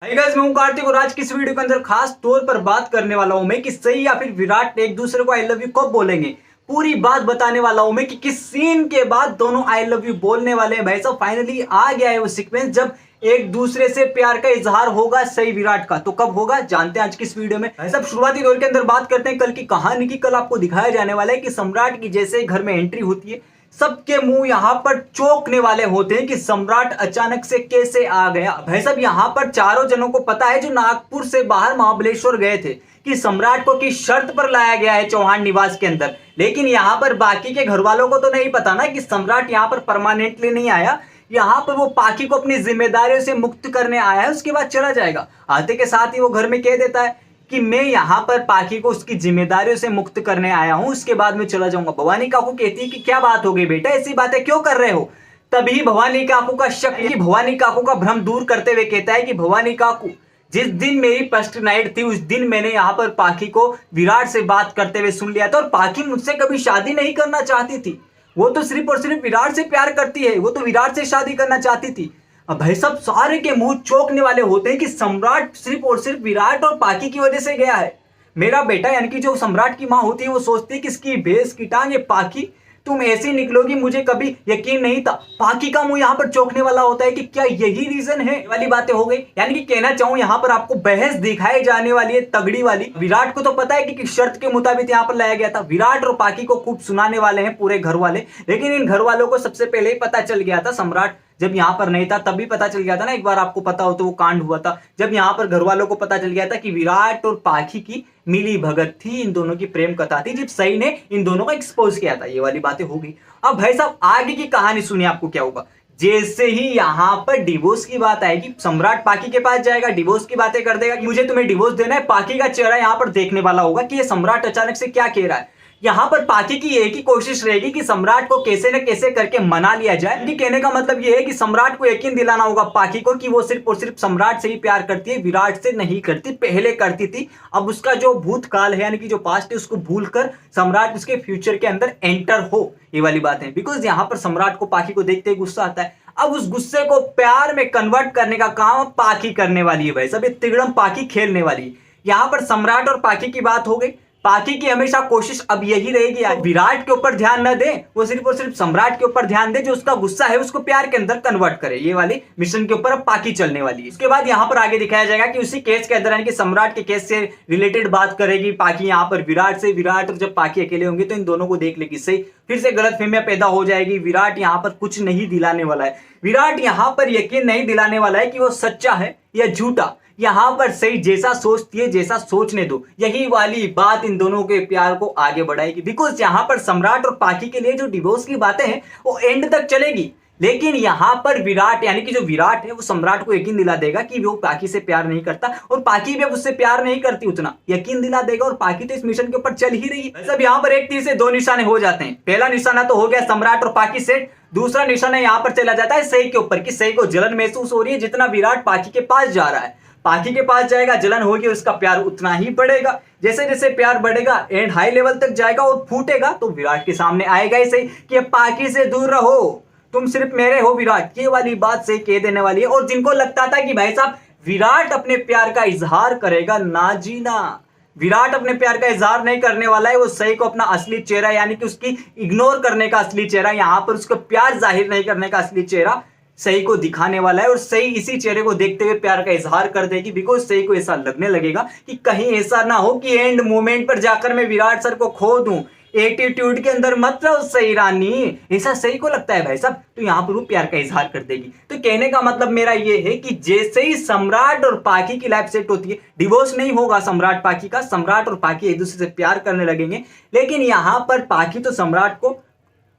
Hi guys, मैं हूं कार्तिक और आज की इस वीडियो के अंदर खास तौर पर बात करने वाला हूं मैं कि सही या फिर विराट एक दूसरे को आई लव यू कब बोलेंगे। पूरी बात बताने वाला हूं मैं कि किस सीन के बाद दोनों आई लव यू बोलने वाले हैं। भाई साहब फाइनली आ गया है वो सीक्वेंस जब एक दूसरे से प्यार का इजहार होगा सही विराट का। तो कब होगा जानते हैं आज की इस वीडियो में। भाई साहब शुरुआती दौर के अंदर बात करते हैं कल की कहानी की। कल आपको दिखाया जाने वाला है कि सम्राट की जैसे घर में एंट्री होती है सबके मुंह यहां पर चौंकने वाले होते हैं कि सम्राट अचानक से कैसे आ गया। भाई साहब यहां पर चारों जनों को पता है जो नागपुर से बाहर महाबलेश्वर गए थे कि सम्राट को किस शर्त पर लाया गया है चौहान निवास के अंदर। लेकिन यहां पर बाकी के घर वालों को तो नहीं पता ना कि सम्राट यहां पर परमानेंटली नहीं आया। यहां पर वो पाखी को अपनी जिम्मेदारियों से मुक्त करने आया है, उसके बाद चला जाएगा। आते के साथ ही वो घर में कह देता है कि मैं यहाँ पर पाखी को उसकी जिम्मेदारियों से मुक्त करने आया हूं, उसके बाद में चला जाऊंगा। भवानी काकू कहती है कि क्या बात हो गई बेटा, ऐसी बातें क्यों कर रहे हो। तभी भवानी काकू का शक कि भवानी काकू का भ्रम दूर करते हुए कहता है कि भवानी काकू जिस दिन मेरी फर्स्ट नाइट थी उस दिन मैंने यहाँ पर पाखी को विराट से बात करते हुए सुन लिया था और पाखी मुझसे कभी शादी नहीं करना चाहती थी। वो तो सिर्फ और सिर्फ विराट से प्यार करती है, वो तो विराट से शादी करना चाहती थी। अब भाई सब सारे के मुंह चौंकने वाले होते हैं कि सम्राट सिर्फ और सिर्फ विराट और पाखी की वजह से गया है। मेरा बेटा यानी कि जो सम्राट की मां होती है वो सोचती है कि इसकी भैंस की टांग ये पाखी तुम ऐसी निकलोगी, मुझे कभी यकीन नहीं था। पाखी का मुंह यहाँ पर चौंकने वाला होता है कि क्या यही रीजन है वाली बातें हो गई। यानी कि कहना चाहूं यहाँ पर आपको बहस दिखाई जाने वाली है तगड़ी वाली। विराट को तो पता है कि किस शर्त के मुताबिक यहाँ पर लाया गया था। विराट और पाखी को खूब सुनाने वाले हैं पूरे घर वाले, लेकिन इन घर वालों को सबसे पहले ही पता चल गया था। सम्राट जब यहाँ पर नहीं था तभी पता चल गया था ना, एक बार आपको पता हो तो वो कांड हुआ था जब यहाँ पर घर वालों को पता चल गया था कि विराट और पाखी की मिली भगत थी, इन दोनों की प्रेम कथा थी, जब सही ने इन दोनों को एक्सपोज किया था। ये वाली बातें हो गई। अब भाई साहब आगे की कहानी सुनिए आपको क्या होगा। जैसे ही यहाँ पर डिवोर्स की बात आएगी सम्राट पाखी के पास जाएगा, डिवोर्स की बातें कर देगा कि मुझे तुम्हें डिवोर्स देना है। पाखी का चेहरा यहाँ पर देखने वाला होगा कि ये सम्राट अचानक से क्या कह रहा है। यहाँ पर पाखी की एक ही कोशिश रहेगी कि सम्राट को कैसे न कैसे करके मना लिया जाए। इनके कहने का मतलब ये है कि सम्राट को यकीन दिलाना होगा पाखी को कि वो सिर्फ और सिर्फ सम्राट से ही प्यार करती है, विराट से नहीं करती। पहले करती थी, अब उसका जो भूतकाल है यानी कि जो पास्ट है उसको भूलकर सम्राट उसके फ्यूचर के अंदर एंटर हो। ये वाली बात है। बिकॉज यहाँ पर सम्राट को पाखी को देखते ही गुस्सा आता है। अब उस गुस्से को प्यार में कन्वर्ट करने का काम पाखी करने वाली है। भाई सब ये तिगड़म पाखी खेलने वाली है। यहाँ पर सम्राट और पाखी की बात हो गई। पाखी की हमेशा कोशिश अब यही रहेगी यार विराट के ऊपर ध्यान न दे, वो सिर्फ और सिर्फ सम्राट के ऊपर ध्यान दे, जो उसका गुस्सा है उसको प्यार के अंदर कन्वर्ट करे। ये वाली मिशन के ऊपर अब पाखी चलने वाली है। उसके बाद यहाँ पर आगे दिखाया जाएगा कि उसी केस के अंदर यानी कि सम्राट के केस से रिलेटेड बात करेगी पाखी यहाँ पर विराट से। विराट और जब पाखी अकेले होंगे तो इन दोनों को देख लेगी सही, फिर से गलतफहमियां पैदा हो जाएगी। विराट यहाँ पर कुछ नहीं दिलाने वाला है। विराट यहाँ पर यकीन नहीं दिलाने वाला है कि वो सच्चा है या झूठा। यहां पर सही जैसा सोचती है जैसा सोचने दो, यही वाली बात इन दोनों के प्यार को आगे बढ़ाएगी। बिकॉज यहां पर सम्राट और पाखी के लिए जो डिवोर्स की बातें हैं वो एंड तक चलेगी, लेकिन यहां पर विराट यानी कि जो विराट है वो सम्राट को यकीन दिला देगा कि वो पाखी से प्यार नहीं करता और पाखी भी अब उससे प्यार नहीं करती, उतना यकीन दिला देगा। और पाखी तो इस मिशन के ऊपर चल ही रही है। सब यहाँ पर एक तीर से दो निशाने हो जाते हैं। पहला निशाना तो हो गया सम्राट और पाखी सेट, दूसरा निशाना यहाँ पर चला जाता है सही के ऊपर कि सही को जलन महसूस हो रही है। जितना विराट पाखी के पास जा रहा है, पाखी के पास जाएगा, जलन होगी, उसका प्यार उतना ही बढ़ेगा। जैसे जैसे प्यार बढ़ेगा एंड हाई लेवल तक जाएगा और फूटेगा तो विराट के सामने आएगा ही सही कि पाखी से दूर रहो, तुम सिर्फ मेरे हो विराट। ये वाली बात सही कह देने वाली है। और जिनको लगता था कि भाई साहब विराट अपने प्यार का इजहार करेगा, ना जीना, विराट अपने प्यार का इजहार नहीं करने वाला है। वो सही को अपना असली चेहरा यानी कि उसकी इग्नोर करने का असली चेहरा, यहाँ पर उसको प्यार जाहिर नहीं करने का असली चेहरा सही को दिखाने वाला है। और सही इसी चेहरे को देखते हुए प्यार का इजहार कर देगी। बिकॉज सही को ऐसा लगने लगेगा कि कहीं ऐसा ना हो कि एंड मोमेंट पर जाकर मैं विराट सर को खो दूं। एटीट्यूड के अंदर मत रहो सही रानी, ऐसा सही को लगता है भाई साहब, तो यहाँ पर वो प्यार का इजहार कर देगी। तो कहने का मतलब मेरा ये है कि जैसे ही सम्राट और पाखी की लाइफ सेट होती है, डिवोर्स नहीं होगा सम्राट पाखी का, सम्राट और पाखी एक दूसरे से प्यार करने लगेंगे। लेकिन यहाँ पर पाखी तो सम्राट को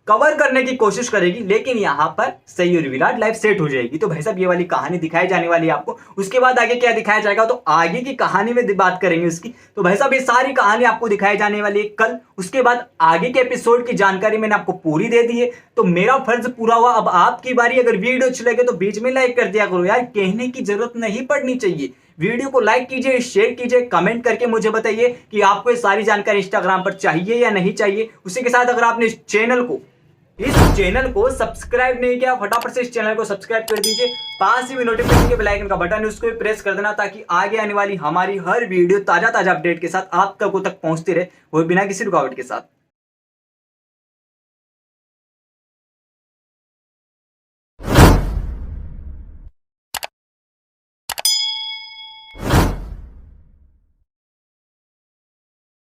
कवर करने की कोशिश करेगी, लेकिन यहां पर सही और विराट लाइफ सेट हो जाएगी। तो भाई साहब ये वाली कहानी दिखाई जाने वाली है आपको। उसके बाद आगे क्या दिखाया जाएगा तो आगे की कहानी में बात करेंगे उसकी। तो भाई साहब ये सारी कहानी आपको दिखाई जाने वाली है कल। उसके बाद आगे के एपिसोड की जानकारी मैंने आपको पूरी दे दी है, तो मेरा फर्ज पूरा हुआ। अब आपकी बारी। अगर वीडियो अच्छी लगे तो बीच में लाइक कर दिया करो यार, कहने की जरूरत नहीं पड़नी चाहिए। वीडियो को लाइक कीजिए, शेयर कीजिए, कमेंट करके मुझे बताइए कि आपको ये सारी जानकारी इंस्टाग्राम पर चाहिए या नहीं चाहिए। उसी के साथ अगर आपने इस चैनल को इस चैनल को सब्सक्राइब नहीं किया, फटाफट से इस चैनल को सब्सक्राइब कर दीजिए। पास ही में नोटिफिकेशन के बेल आइकन का बटन है, उसको भी प्रेस कर देना ताकि आगे आने वाली हमारी हर वीडियो ताजा ताजा अपडेट के साथ आप तक पहुंचती रहे, वो बिना किसी रुकावट के साथ।